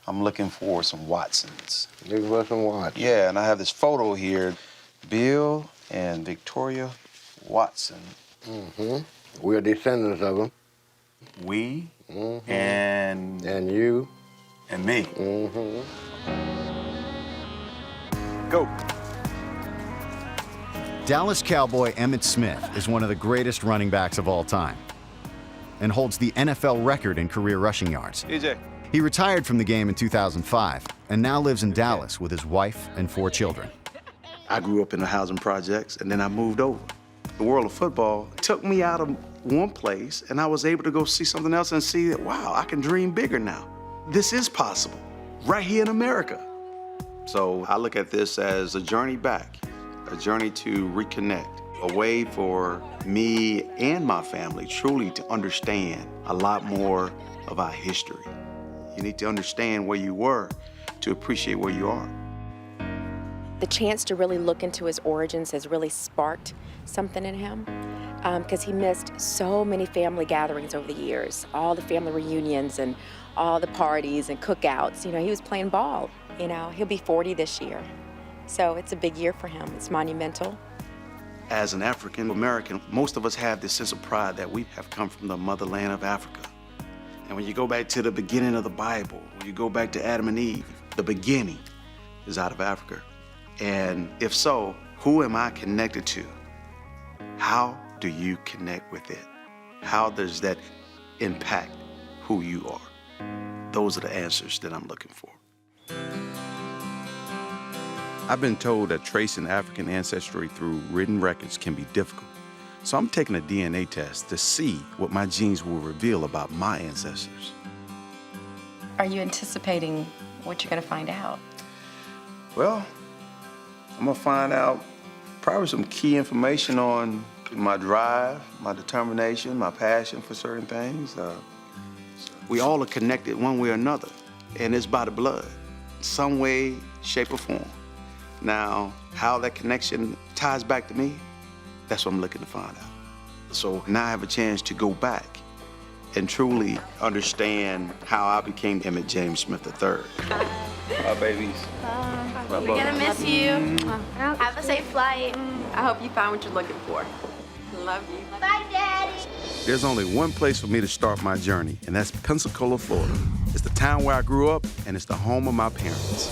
I'm looking for some Watsons. Looking for some Watsons? Yeah, and I have this photo here. Bill and Victoria Watson. Mm-hmm. We're descendants of them. We mm-hmm. and you and me. Mm-hmm. Go. Dallas Cowboy Emmitt Smith is one of the greatest running backs of all time and holds the NFL record in career rushing yards. EJ. He retired from the game in 2005 and now lives in Dallas with his wife and 4 children. I grew up in the housing projects, and then I moved over. The world of football took me out of one place, and I was able to go see something else and see that, wow, I can dream bigger now. This is possible, right here in America. So I look at this as a journey back, a journey to reconnect, a way for me and my family truly to understand a lot more of our history. You need to understand where you were to appreciate where you are. The chance to really look into his origins has really sparked something in him, because he missed so many family gatherings over the years, all the family reunions and all the parties and cookouts. You know, he was playing ball. You know, he'll be 40 this year. So it's a big year for him. It's monumental. As an African American, most of us have this sense of pride that we have come from the motherland of Africa. And when you go back to the beginning of the Bible, when you go back to Adam and Eve, the beginning is out of Africa. And if so, who am I connected to? How do you connect with it? How does that impact who you are? Those are the answers that I'm looking for. I've been told that tracing African ancestry through written records can be difficult. So I'm taking a DNA test to see what my genes will reveal about my ancestors. Are you anticipating what you're going to find out? Well, I'm gonna find out probably some key information on my drive, my determination, my passion for certain things. We all are connected one way or another, and it's by the blood, some way, shape, or form. Now, how that connection ties back to me, that's what I'm looking to find out. So now I have a chance to go back and truly understand how I became Emmitt James Smith III. Hi, babies. We're gonna miss you. Have a safe flight. I hope you found what you're looking for. Love you. Bye, Daddy. There's only one place for me to start my journey, and that's Pensacola, Florida. It's the town where I grew up, and it's the home of my parents.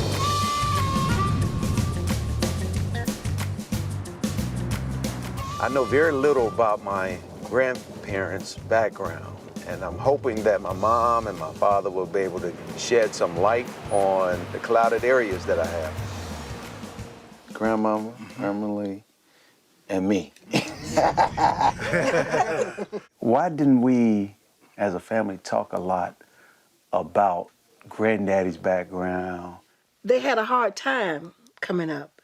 I know very little about my grandparents' background. And I'm hoping that my mom and my father will be able to shed some light on the clouded areas that I have. Grandmama, Erma Lee, and me. Why didn't we, as a family, talk a lot about granddaddy's background? They had a hard time coming up.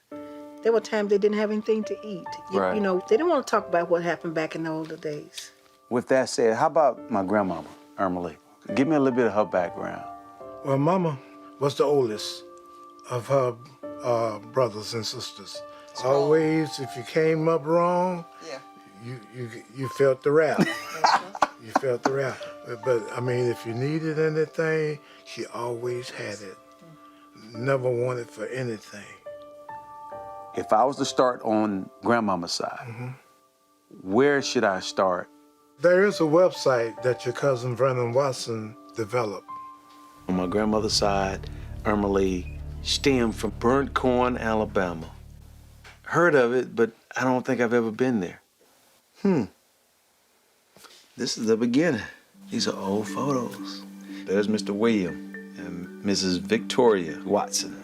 There were times they didn't have anything to eat. Right. You know, they didn't want to talk about what happened back in the older days. With that said, how about my grandmama, Erma Lee? Give me a little bit of her background. Well, Mama was the oldest of her brothers and sisters. Always, if you came up wrong, you felt the rap. You felt the rap. But, I mean, if you needed anything, she always had it. Never wanted for anything. If I was to start on grandmama's side, where should I start? There is a website that your cousin Vernon Watson developed. On my grandmother's side, Erma Lee stemmed from Burnt Corn, Alabama. Heard of it, but I don't think I've ever been there. This is the beginning. These are old photos. There's Mr. William and Mrs. Victoria Watson.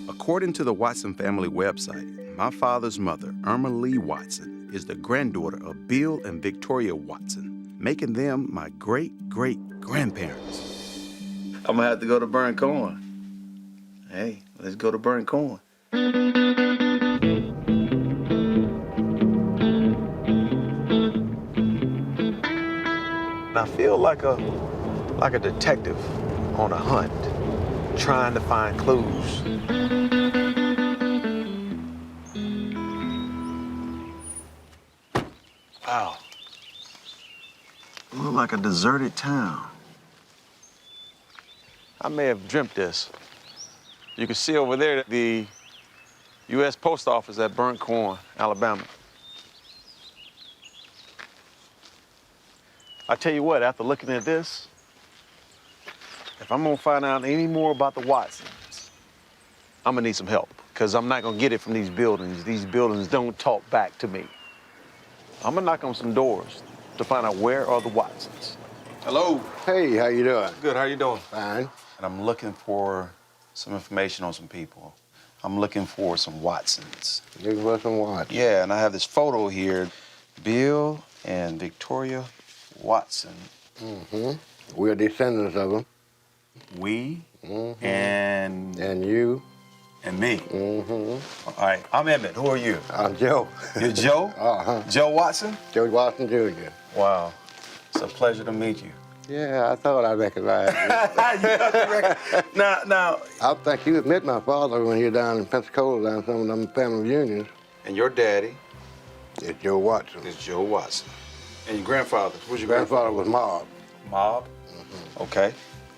According to the Watson family website, my father's mother, Erma Lee Watson, is the granddaughter of Bill and Victoria Watson, making them my great-great-grandparents. I'm gonna have to go to Burnt Corn. Hey, let's go to Burnt Corn. I feel like a detective on a hunt, trying to find clues. Wow. Look like a deserted town. I may have dreamt this. You can see over there the U.S. Post Office at Burnt Corn, Alabama. I tell you what, after looking at this, if I'm gonna find out any more about the Watsons, I'm gonna need some help, because I'm not gonna get it from these buildings. These buildings don't talk back to me. I'm gonna knock on some doors to find out where are the Watsons. Hello. Hey, how you doing? Good, how you doing? Fine. And I'm looking for some information on some people. I'm looking for some Watsons. Looking for some Watsons. Yeah, and I have this photo here. Bill and Victoria Watson. Mm-hmm. We're descendants of them. We Mm-hmm. and you. and me. Mm-hmm. All right, I'm Emmitt. Who are you? I'm Joe. You're Joe? Uh-huh. Joe Watson? Joe Watson Jr. Wow. It's a pleasure to meet you. Yeah, I thought I recognized you. Now. I think you met my father when he was down in Pensacola, down some of them family reunions. And your daddy It's Joe Watson. is Joe Watson. And your grandfather? Who's your Grandfather was Mob. Mob? Okay.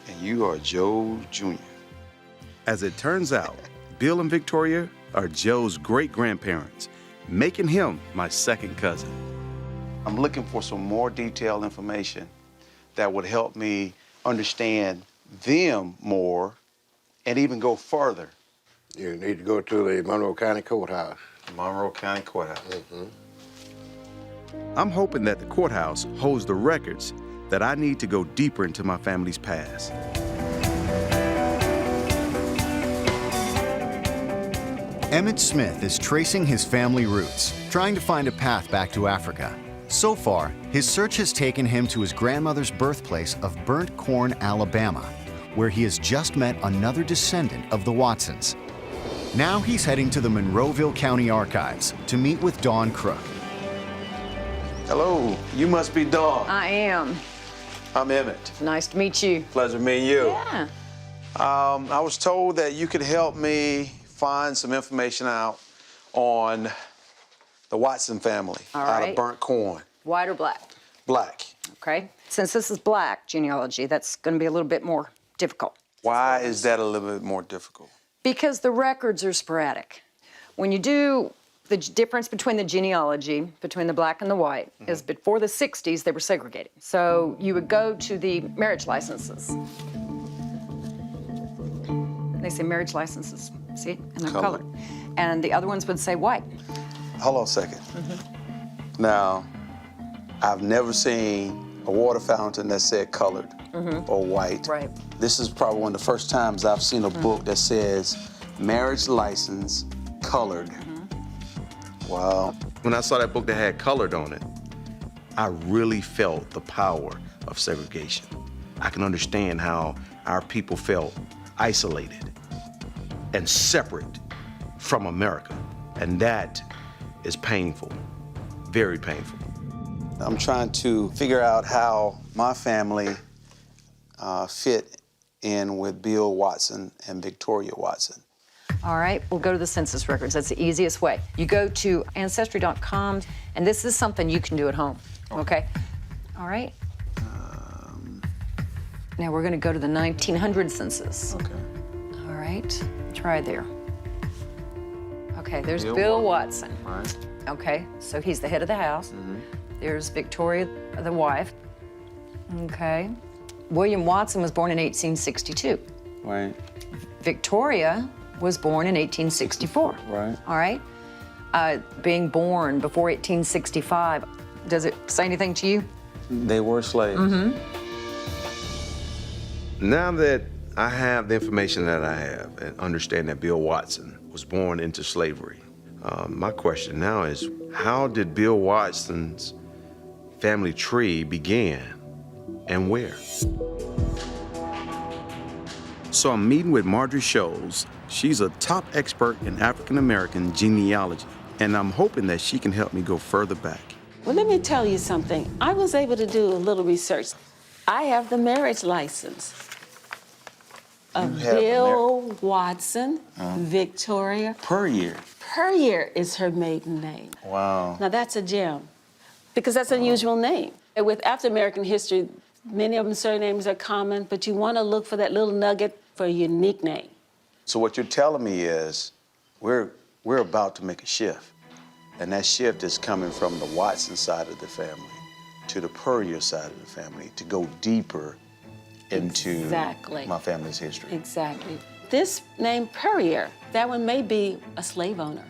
And you are Joe Jr. As it turns out, Bill and Victoria are Joe's great-grandparents, making him my second cousin. I'm looking for some more detailed information that would help me understand them more and even go further. You need to go to the Monroe County Courthouse. Monroe County Courthouse. I'm hoping that the courthouse holds the records that I need to go deeper into my family's past. Emmitt Smith is tracing his family roots, trying to find a path back to Africa. So far, his search has taken him to his grandmother's birthplace of Burnt Corn, Alabama, where he has just met another descendant of the Watsons. Now he's heading to the Monroeville County Archives to meet with Dawn Crook. Hello, you must be Dawn. I am. I'm Emmitt. Nice to meet you. Pleasure meeting you. Yeah. I was told that you could help me find some information out on the Watson family All out of right. Burnt Corn. White or black? Black. Okay. Since this is black genealogy, that's going to be a little bit more difficult. Why is that a little bit more difficult? Because the records are sporadic. When you do the difference between the genealogy, between the black and the white, is before the 60s, they were segregated. So you would go to the marriage licenses. They say marriage licenses, see it? And they're Colored. colored. And the other ones would say white. Hold on a second. Now, I've never seen a water fountain that said colored or white. Right. This is probably one of the first times I've seen a book that says marriage license colored. Wow. When I saw that book that had colored on it, I really felt the power of segregation. I can understand how our people felt isolated and separate from America. And that is painful, very painful. I'm trying to figure out how my family fit in with Bill Watson and Victoria Watson. All right, we'll go to the census records. That's the easiest way. You go to ancestry.com, and this is something you can do at home, okay? All right? Now we're gonna go to the 1900 census. Okay. All right, try there. Okay, there's Bill Bill Watson. All right. Okay, so he's the head of the house. There's Victoria, the wife. Okay. William Watson was born in 1862. Right. Victoria was born in 1864. Right. All right? Being born before 1865, does it say anything to you? They were slaves. Now that I have the information that I have and understand that Bill Watson was born into slavery, my question now is, how did Bill Watson's family tree begin and where? So I'm meeting with Marjorie Scholes. She's a top expert in African-American genealogy, and I'm hoping that she can help me go further back. Well, let me tell you something. I was able to do a little research. I have the marriage license of You have the Bill Watson, Victoria. Per year. Puryear is her maiden name. Wow. Now that's a gem, because that's an unusual name. And with African American history, Many of them surnames are common, but you want to look for that little nugget for a unique name. So what you're telling me is we're about to make a shift. And that shift is coming from the Watson side of the family to the Puryear side of the family to go deeper into Exactly. my family's history. Exactly. This name Puryear, that one may be a slave owner.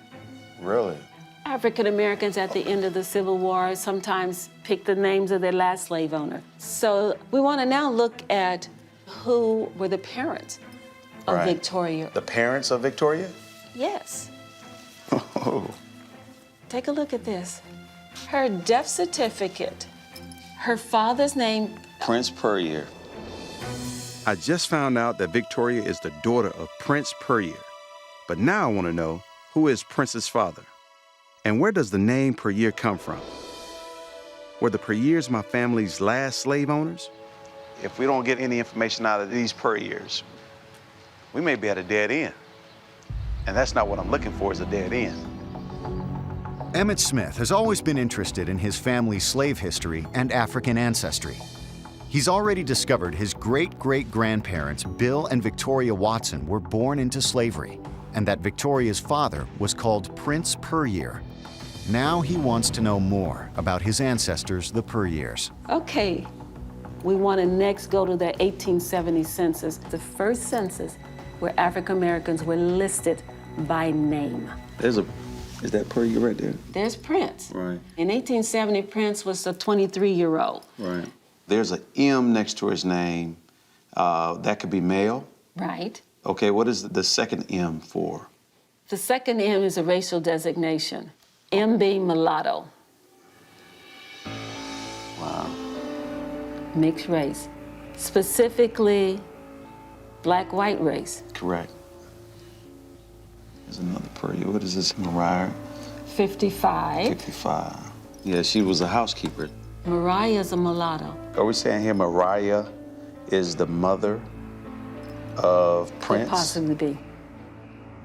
Really? African Americans at the end of the Civil War sometimes pick the names of their last slave owner. So we want to now look at who were the parents of Right. Victoria. The parents of Victoria? Yes. Oh. Take a look at this. Her death certificate, her father's name. Prince Puryear. I just found out that Victoria is the daughter of Prince Puryear. But now I want to know, who is Prince's father? And where does the name Puryear come from? Were the Puryears my family's last slave owners? If we don't get any information out of these Puryears, we may be at a dead end. And that's not what I'm looking for, is a dead end. Emmitt Smith has always been interested in his family's slave history and African ancestry. He's already discovered his great-great-grandparents, Bill and Victoria Watson, were born into slavery, and that Victoria's father was called Prince Puryear. Now he wants to know more about his ancestors, the Puryears. Okay, we want to next go to the 1870 census, the first census where African Americans were listed by name. Is that Puryear right there? There's Prince. Right. In 1870, Prince was a 23-year-old. Right. There's an M next to his name. That could be male. Right. Okay, what is the second M for? The second M is a racial designation. M being mulatto. Wow. Mixed race. Specifically, black-white race. Correct. There's another Puryear. What is this, Mariah? 55. 55. Yeah, she was a housekeeper. Mariah's a mulatto. Are we saying here Mariah is the mother of Prince? Could possibly be.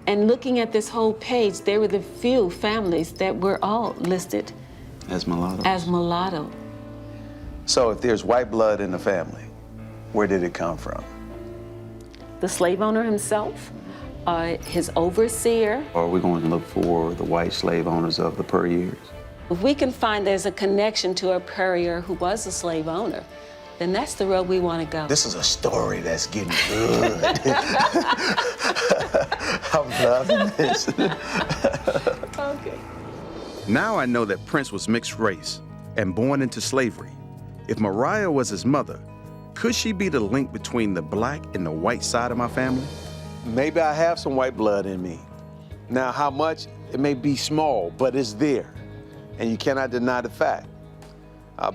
And looking at this whole page, there were the few families that were all listed As mulatto. as mulatto. So if there's white blood in the family, where did it come from? The slave owner himself, his overseer. Or are we going to look for the white slave owners of the Puryears? If we can find there's a connection to a Puryear who was a slave owner, then that's the road we want to go. This is a story that's getting good. I'm loving this. Okay. Now I know that Prince was mixed race and born into slavery. If Mariah was his mother, could she be the link between the black and the white side of my family? Maybe I have some white blood in me. Now, how much? It may be small, but it's there. And you cannot deny the fact.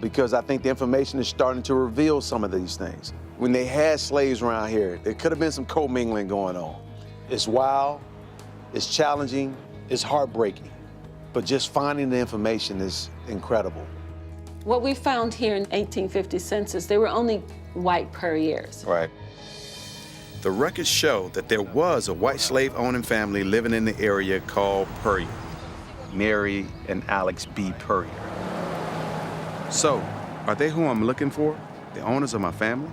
Because I think the information is starting to reveal some of these things. When they had slaves around here, there could have been some commingling going on. It's wild, it's challenging, it's heartbreaking. But just finding the information is incredible. What we found here in 1850 census, there were only white Puryears. Right. The records show that there was a white slave-owning family living in the area called Puryear. Mary and Alex B. Puryear. So, are they who I'm looking for? The owners of my family?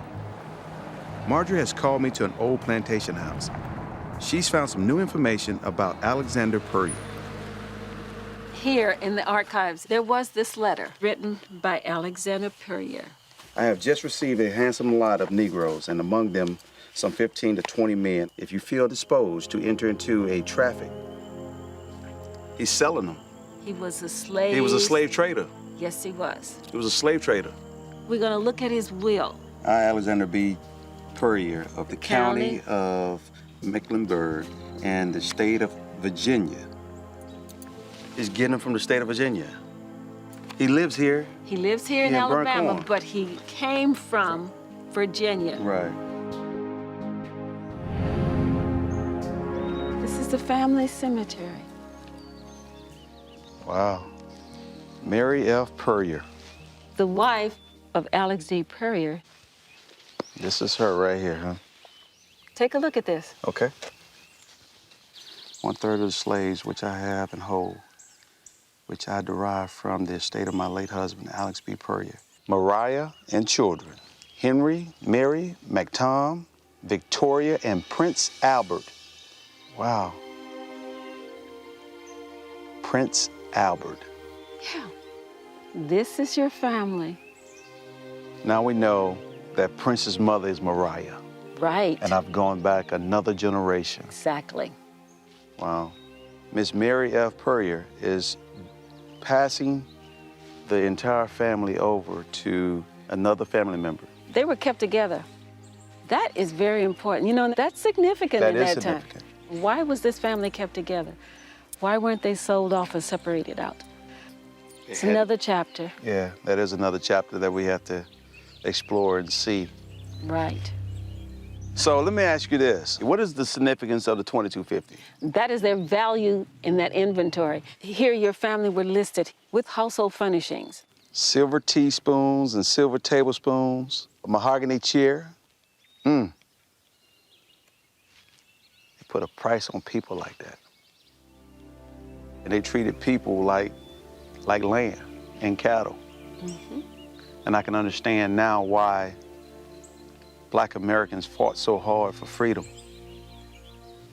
Marjorie has called me to an old plantation house. She's found some new information about Alexander Puryear. Here in the archives, there was this letter written by Alexander Puryear. I have just received a handsome lot of Negroes, and among them, some 15 to 20 men. If you feel disposed to enter into a traffic, he's selling them. He was a slave. He was a slave trader. Yes, he was. He was a slave trader. We're going to look at his will. I, Alexander B. Puryear, of the County county of Mecklenburg and the state of Virginia. He's getting them from the state of Virginia. He lives here. He lives here in Yeah, burnt Alabama, corn. but he came from Virginia. Right. This is the family cemetery. Wow. Mary F. Puryear. The wife of Alex D. Puryear. This is her right here, huh? Take a look at this. Okay. 1/3 of the slaves which I have and hold, which I derive from the estate of my late husband, Alex B. Puryear. Mariah and children, Henry, Mary, MacTom, Victoria, and Prince Albert. Wow. Prince Albert. Yeah. This is your family. Now we know that Prince's mother is Mariah. Right. And I've gone back another generation. Exactly. Wow. Miss Mary F. Puryear is passing the entire family over to another family member. They were kept together. That is very important. You know, that's significant That at is that time. significant. Why was this family kept together? Why weren't they sold off and separated out? It's another chapter. Yeah, that is another chapter that we have to explore and see. Right. So let me ask you this. What is the significance of the 2250? That is their value in that inventory. Here, your family were listed with household furnishings. Silver teaspoons and silver tablespoons, a mahogany chair. They put a price on people like that. And they treated people like land and cattle. And I can understand now why Black Americans fought so hard for freedom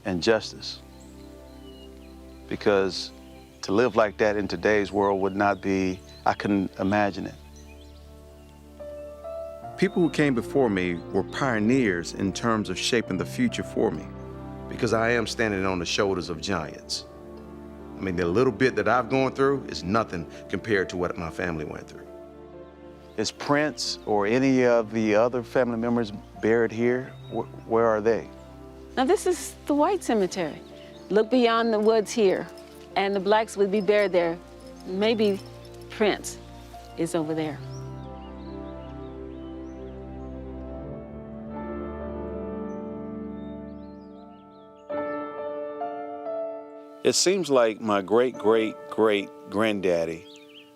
and justice. Because to live like that in today's world would not be, I couldn't imagine it. People who came before me were pioneers in terms of shaping the future for me, because I am standing on the shoulders of giants. I mean, the little bit that I've gone through is nothing compared to what my family went through. Is Prince or any of the other family members buried here? Where are they? Now, this is the white cemetery. Look beyond the woods here, and the blacks would be buried there. Maybe Prince is over there. It seems like my great-great-great-granddaddy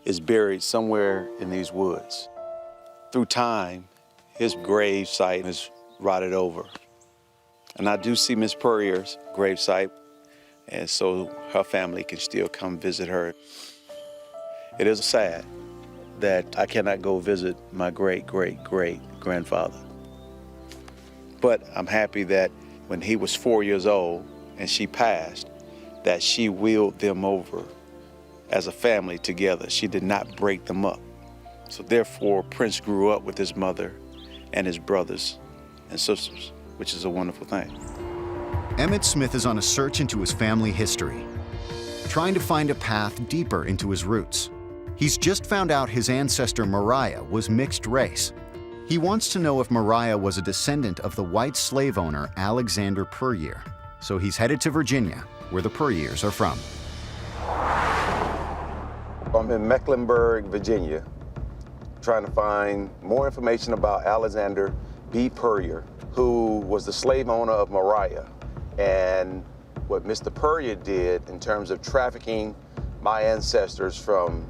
is buried somewhere in these woods. Through time, his grave site is rotted over. And I do see Miss Puryear's grave site, and so her family can still come visit her. It is sad that I cannot go visit my great-great-great-grandfather. But I'm happy that when he was 4 years old and she passed, that she wheeled them over as a family together. She did not break them up. So therefore, Prince grew up with his mother and his brothers and sisters, which is a wonderful thing. Emmitt Smith is on a search into his family history, trying to find a path deeper into his roots. He's just found out his ancestor Mariah was mixed race. He wants to know if Mariah was a descendant of the white slave owner Alexander Puryear. So he's headed to Virginia, where the Puryears are from. I'm in Mecklenburg, Virginia, trying to find more information about Alexander B. Puryear, who was the slave owner of Mariah, and what Mr. Puryear did in terms of trafficking my ancestors from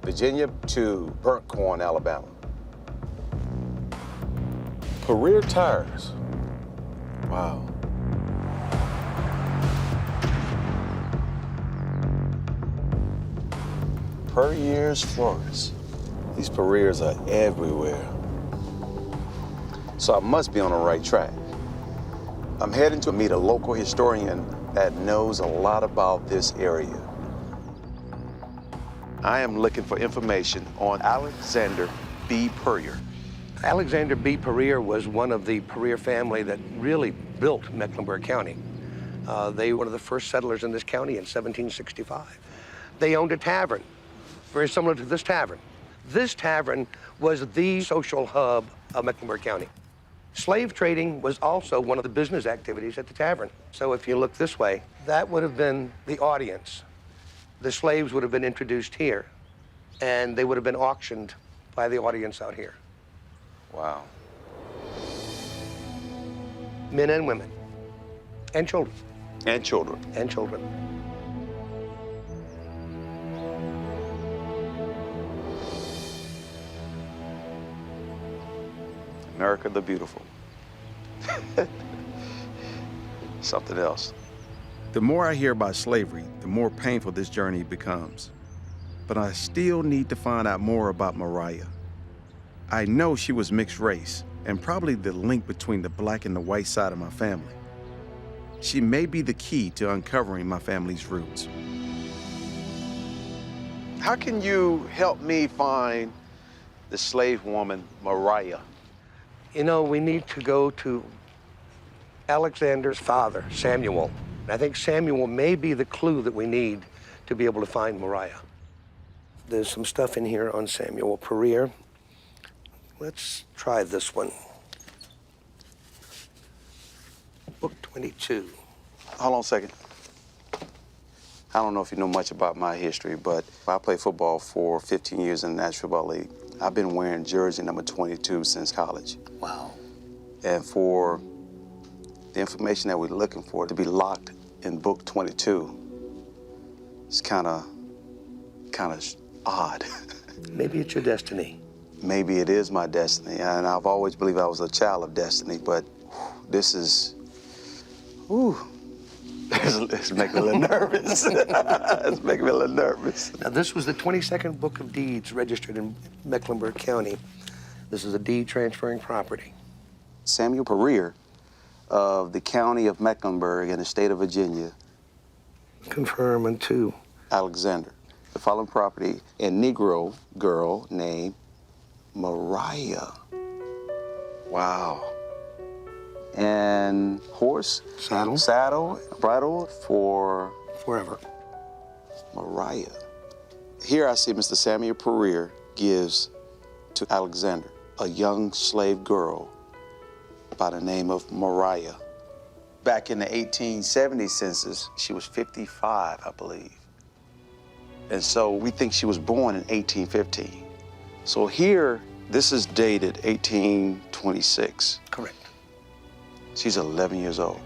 Virginia to Burnt Corn, Alabama. Puryear tires. Wow. Puryear's florists. These Puryears are everywhere. So I must be on the right track. I'm heading to meet a local historian that knows a lot about this area. I am looking for information on Alexander B. Puryear. Alexander B. Puryear was one of the Puryear family that really built Mecklenburg County. They were one of the first settlers in this county in 1765. They owned a tavern, very similar to this tavern. This tavern was the social hub of Mecklenburg County. Slave trading was also one of the business activities at the tavern. So if you look this way, that would have been the audience. The slaves would have been introduced here, and they would have been auctioned by the audience out here. Wow. Men and women, and children. And children. And children. America the Beautiful. Something else. The more I hear about slavery, the more painful this journey becomes. But I still need to find out more about Mariah. I know she was mixed race, and probably the link between the black and the white side of my family. She may be the key to uncovering my family's roots. How can you help me find the slave woman, Mariah? You know, we need to go to Alexander's father, Samuel. I think Samuel may be the clue that we need to be able to find Mariah. There's some stuff in here on Samuel Pereira. Let's try this one. Book 22. Hold on a second. I don't know if you know much about my history, but I played football for 15 years in the National Football League. I've been wearing jersey number 22 since college. Wow. And for the information that we're looking for to be locked in book 22, it's kind of odd. Maybe it's your destiny. Maybe it is my destiny, and I've always believed I was a child of destiny, but this is, it's making me a little nervous. It's making me a little nervous. Now, this was the 22nd Book of Deeds registered in Mecklenburg County. This is a deed transferring property. Samuel Pereira of the county of Mecklenburg in the state of Virginia. Confirm and two. Alexander. The following property, a Negro girl named Mariah. Wow. And horse? Saddle. Saddle, bridle for? Forever. Mariah. Here I see Mr. Samuel Pereira gives to Alexander a young slave girl by the name of Mariah. Back in the 1870 census, she was 55, I believe. And so we think she was born in 1815. So here, this is dated 1826. Correct. She's 11 years old.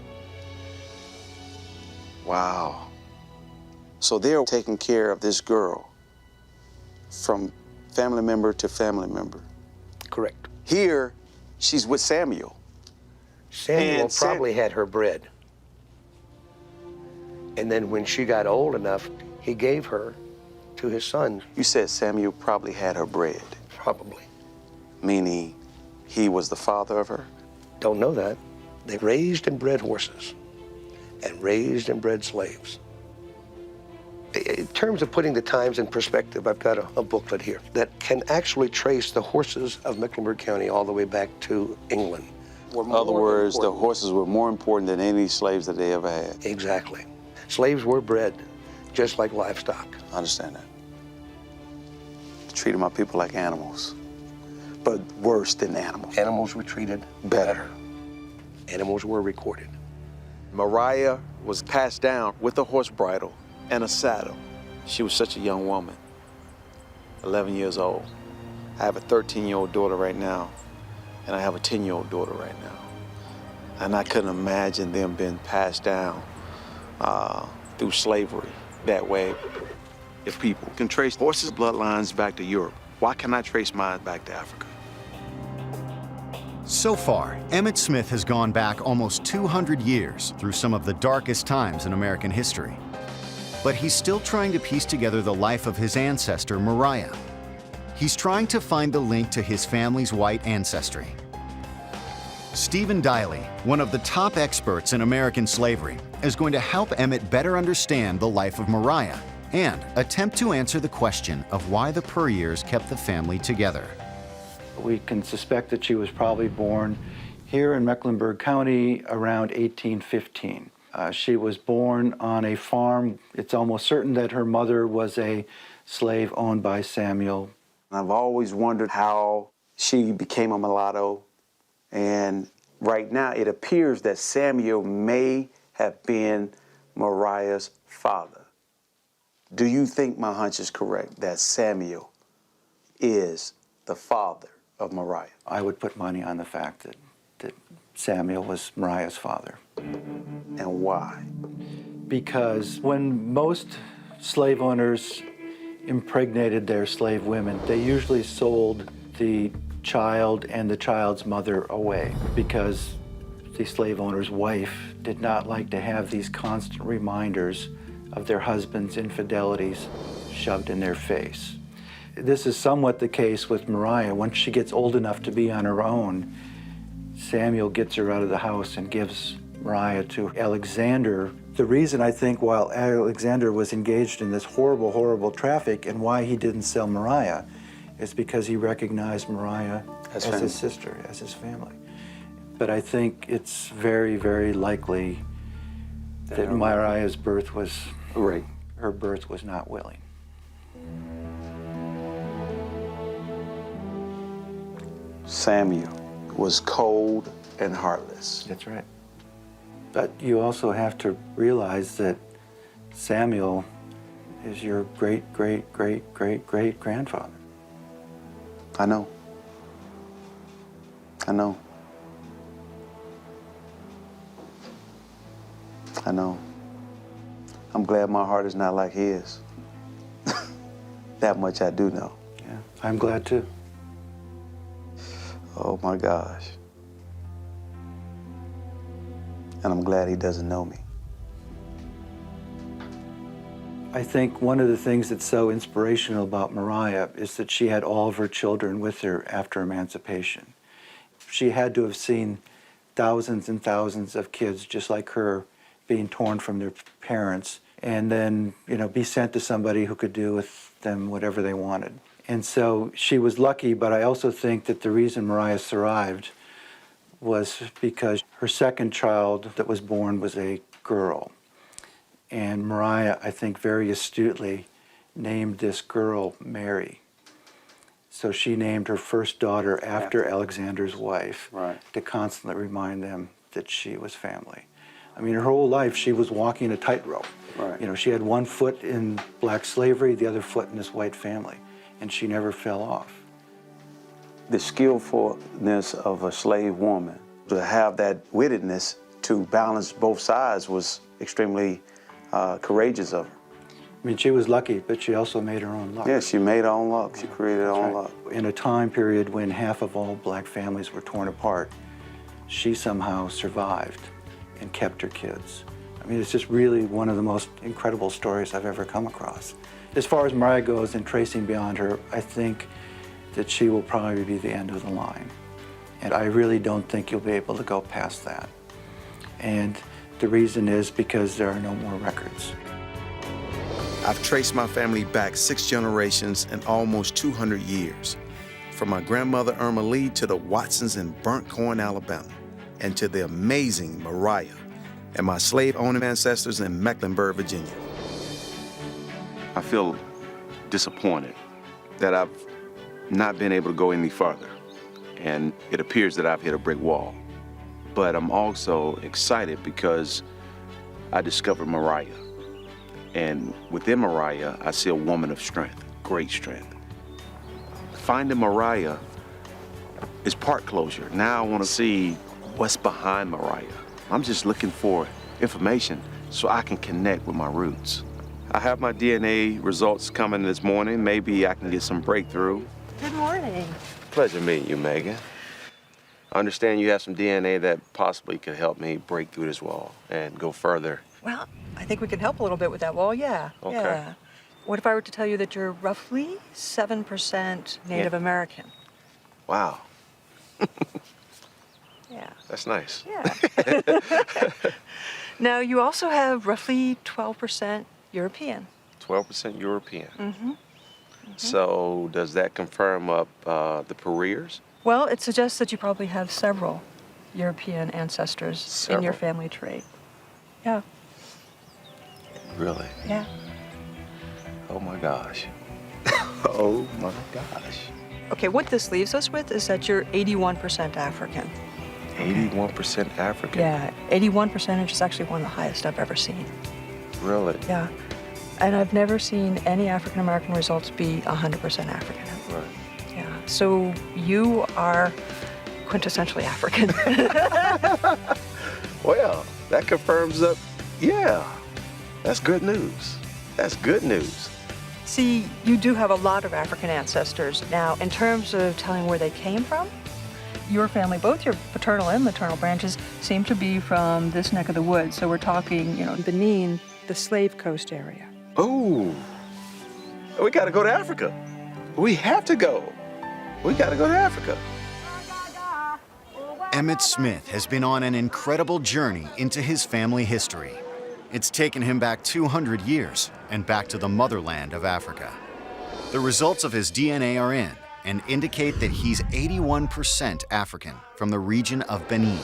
Wow. So they're taking care of this girl from family member to family member. Correct. Here, she's with Samuel. Samuel probably had her bred. And then when she got old enough, he gave her to his son. You said Samuel probably had her bred. Probably. Meaning he was the father of her? Don't know that. They raised and bred horses and raised and bred slaves. In terms of putting the times in perspective, I've got a booklet here that can actually trace the horses of Mecklenburg County all the way back to England. In other words, the horses were more important than any slaves that they ever had. Exactly. Slaves were bred just like livestock. I understand that. Treated my people like animals, but worse than animals. Animals were treated better. Animals were recorded. Mariah was passed down with a horse bridle and a saddle. She was such a young woman, 11 years old. I have a 13-year-old daughter right now, and I have a 10-year-old daughter right now. And I couldn't imagine them being passed down through slavery that way. If people can trace horses' bloodlines back to Europe, why can't I trace mine back to Africa? So far, Emmitt Smith has gone back almost 200 years through some of the darkest times in American history. But he's still trying to piece together the life of his ancestor, Mariah. He's trying to find the link to his family's white ancestry. Stephen Diley, one of the top experts in American slavery, is going to help Emmitt better understand the life of Mariah and attempt to answer the question of why the Pereiras kept the family together. We can suspect that she was probably born here in Mecklenburg County around 1815. She was born on a farm. It's almost certain that her mother was a slave owned by Samuel. I've always wondered how she became a mulatto, and right now it appears that Samuel may have been Mariah's father. Do you think my hunch is correct, that Samuel is the father of Mariah? I would put money on the fact that Samuel was Mariah's father. And why? Because when most slave owners impregnated their slave women, they usually sold the child and the child's mother away because the slave owner's wife did not like to have these constant reminders of their husband's infidelities shoved in their face. This is somewhat the case with Mariah. Once she gets old enough to be on her own, Samuel gets her out of the house and gives Mariah to Alexander. The reason I think while Alexander was engaged in this horrible, horrible traffic and why he didn't sell Mariah is because he recognized Mariah as his sister, as his family. But I think it's very, very likely that Mariah's birth was, her birth was not willing. Samuel was cold and heartless. That's right. But you also have to realize that Samuel is your great, great, great, great, great grandfather. I know. I know. I know. I'm glad my heart is not like his. That much I do know. Yeah, I'm glad too. Oh my gosh. And I'm glad he doesn't know me. I think one of the things that's so inspirational about Mariah is that she had all of her children with her after emancipation. She had to have seen thousands and thousands of kids just like her being torn from their parents and then, be sent to somebody who could do with them whatever they wanted. And so she was lucky, but I also think that the reason Mariah survived was because her second child that was born was a girl. And Mariah, I think very astutely, named this girl Mary. So she named her first daughter after Alexander's wife to constantly remind them that she was family. I mean, her whole life she was walking a tightrope. She had one foot in black slavery, the other foot in this white family, and she never fell off. The skillfulness of a slave woman, to have that wittedness to balance both sides was extremely courageous of her. I mean, she was lucky, but she also made her own luck. Yeah, she made her own luck. She created her own luck. In a time period when half of all black families were torn apart, she somehow survived and kept her kids. I mean, it's just really one of the most incredible stories I've ever come across. As far as Mariah goes and tracing beyond her, I think that she will probably be the end of the line. And I really don't think you'll be able to go past that. And the reason is because there are no more records. I've traced my family back 6 generations and almost 200 years. From my grandmother Erma Lee to the Watsons in Burnt Corn, Alabama, and to the amazing Mariah and my slave-owning ancestors in Mecklenburg, Virginia. I feel disappointed that I've not been able to go any further, and it appears that I've hit a brick wall. But I'm also excited because I discovered Mariah. And within Mariah, I see a woman of strength, great strength. Finding Mariah is part closure. Now I want to see what's behind Mariah. I'm just looking for information so I can connect with my roots. I have my DNA results coming this morning. Maybe I can get some breakthrough. Good morning. Pleasure meeting you, Megan. I understand you have some DNA that possibly could help me break through this wall and go further. Well, I think we can help a little bit with that wall, yeah. Okay. Yeah. What if I were to tell you that you're roughly 7% Native American? Wow. Yeah. That's nice. Yeah. Now, you also have roughly 12% European. 12% European. Mm-hmm. So does that confirm up the Perriers? Well, it suggests that you probably have several European ancestors in your family tree. Yeah. Really? Yeah. Oh my gosh. Oh my gosh. Okay, what this leaves us with is that you're 81% African. 81% African? Yeah, 81% is actually one of the highest I've ever seen. Really? Yeah. And I've never seen any African American results be 100% African. Right. Yeah. So you are quintessentially African. Well, that confirms up, yeah. That's good news. That's good news. See, you do have a lot of African ancestors. Now, in terms of telling where they came from, your family, both your paternal and maternal branches, seem to be from this neck of the woods. So we're talking, Benin, the Slave Coast area. Oh, we gotta go to Africa. We have to go. We gotta go to Africa. Emmitt Smith has been on an incredible journey into his family history. It's taken him back 200 years and back to the motherland of Africa. The results of his DNA are in and indicate that he's 81% African from the region of Benin.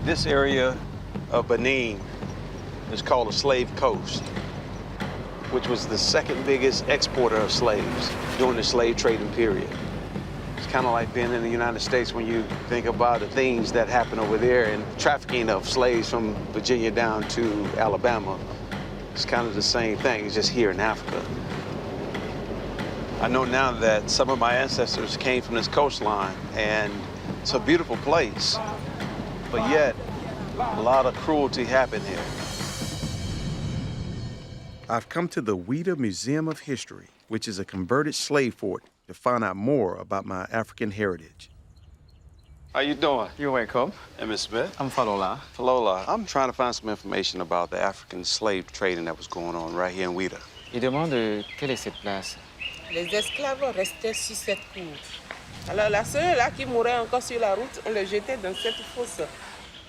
This area of Benin is called the Slave Coast, which was the second biggest exporter of slaves during the slave trading period. It's kind of like being in the United States when you think about the things that happen over there and trafficking of slaves from Virginia down to Alabama. It's kind of the same thing, it's just here in Africa. I know now that some of my ancestors came from this coastline, and it's a beautiful place, but yet a lot of cruelty happened here. I've come to the Ouida Museum of History, which is a converted slave fort, to find out more about my African heritage. How you doing? You're welcome. Emmitt Smith? I'm Falola. Falola. I'm trying to find some information about the African slave trading that was going on right here in Ouida. Il demande quelle est cette place. Les esclaves restaient sur cette cour. Alors là, ceux-là qui mouraient encore sur la route, on les jetait dans cette fosse.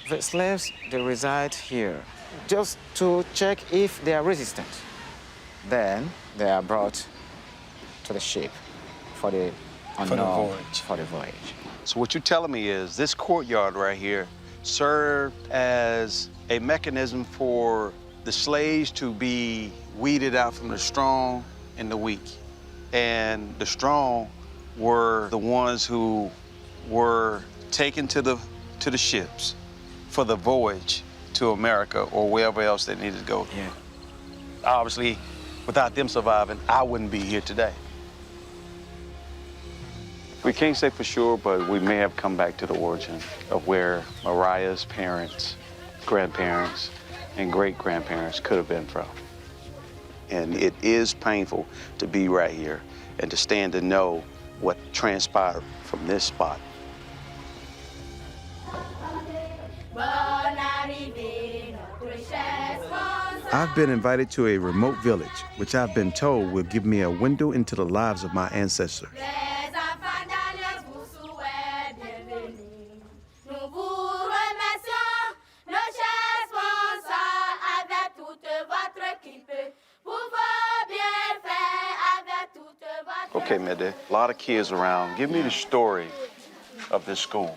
The slaves, they reside here just to check if they are resistant. Then they are brought to the ship for the voyage. So what you're telling me is this courtyard right here served as a mechanism for the slaves to be weeded out from the strong and the weak. And the strong were the ones who were taken to the ships for the voyage to America or wherever else they needed to go. Yeah. Obviously, without them surviving, I wouldn't be here today. We can't say for sure, but we may have come back to the origin of where Mariah's parents, grandparents, and great-grandparents could have been from. And it is painful to be right here and to stand to know what transpired from this spot. I've been invited to a remote village, which I've been told will give me a window into the lives of my ancestors. Okay, Mede, a lot of kids around. Give me the story of this school.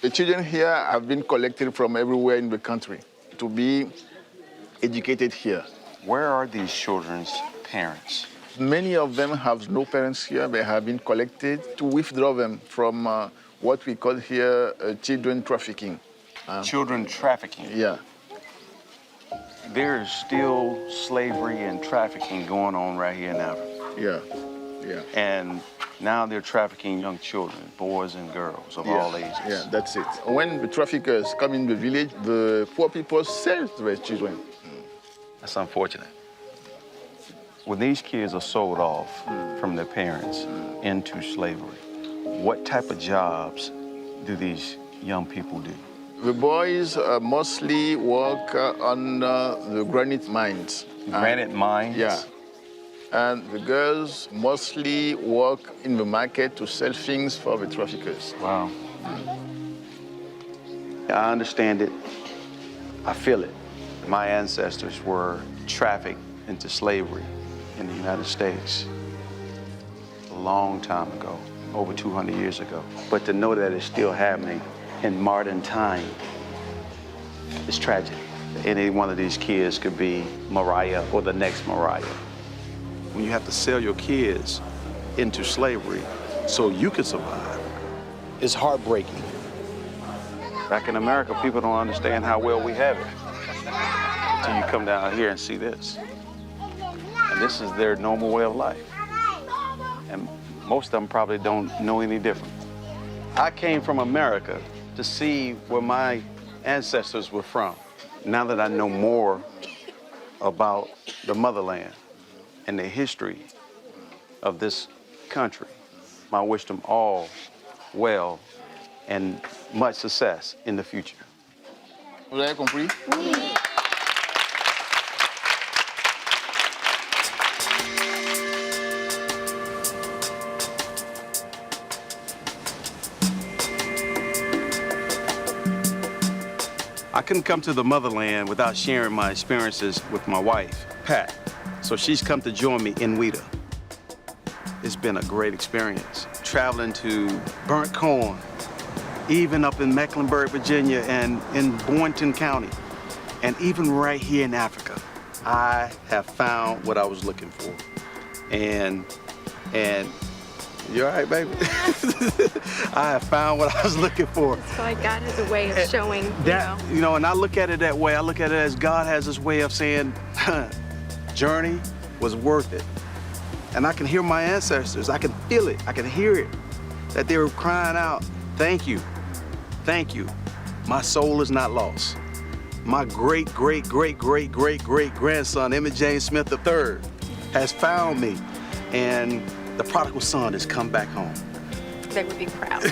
The children here have been collected from everywhere in the country to be educated here. Where are these children's parents? Many of them have no parents here. They have been collected to withdraw them from what we call here children trafficking. Children trafficking? Yeah. There's still slavery and trafficking going on right here in Africa. Yeah, yeah. And now they're trafficking young children, boys and girls of all ages. Yeah, that's it. When the traffickers come in the village, the poor people sell their children. That's unfortunate. When these kids are sold off from their parents into slavery, what type of jobs do these young people do? The boys mostly work on the granite mines. Granite mines? Yeah. And the girls mostly work in the market to sell things for the traffickers. Wow. I understand it. I feel it. My ancestors were trafficked into slavery in the United States a long time ago, over 200 years ago. But to know that it's still happening in modern time is tragic. Any one of these kids could be Mariah or the next Mariah. When you have to sell your kids into slavery so you can survive, it's heartbreaking. Back in America, people don't understand how well we have it until you come down here and see this. And this is their normal way of life. And most of them probably don't know any different. I came from America to see where my ancestors were from. Now that I know more about the motherland and the history of this country, I wish them all well and much success in the future. Vous avez compris? Oui. I couldn't come to the motherland without sharing my experiences with my wife, Pat. So she's come to join me in Wheater. It's been a great experience. Traveling to burnt corn, even up in Mecklenburg, Virginia, and in Boynton County, and even right here in Africa. I have found what I was looking for. And you all right, baby? I have found what I was looking for. So like God has a way of showing, You know, and I look at it that way. I look at it as God has this way of saying, journey was worth it. And I can hear my ancestors. I can feel it. I can hear it. That they were crying out, thank you. Thank you. My soul is not lost. My great, great, great, great, great, great grandson, Emmitt James Smith III, has found me. And the prodigal son has come back home. They would be proud.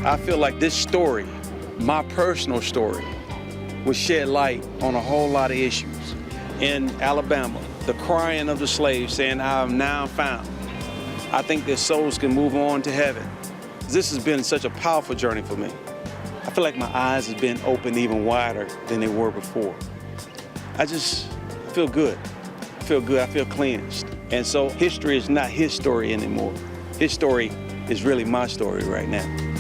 I feel like this story, my personal story, will shed light on a whole lot of issues. In Alabama, the crying of the slaves saying, I am now found. I think their souls can move on to heaven. This has been such a powerful journey for me. I feel like my eyes have been opened even wider than they were before. I just feel good. I feel good, I feel cleansed. And so history is not his story anymore. His story is really my story right now.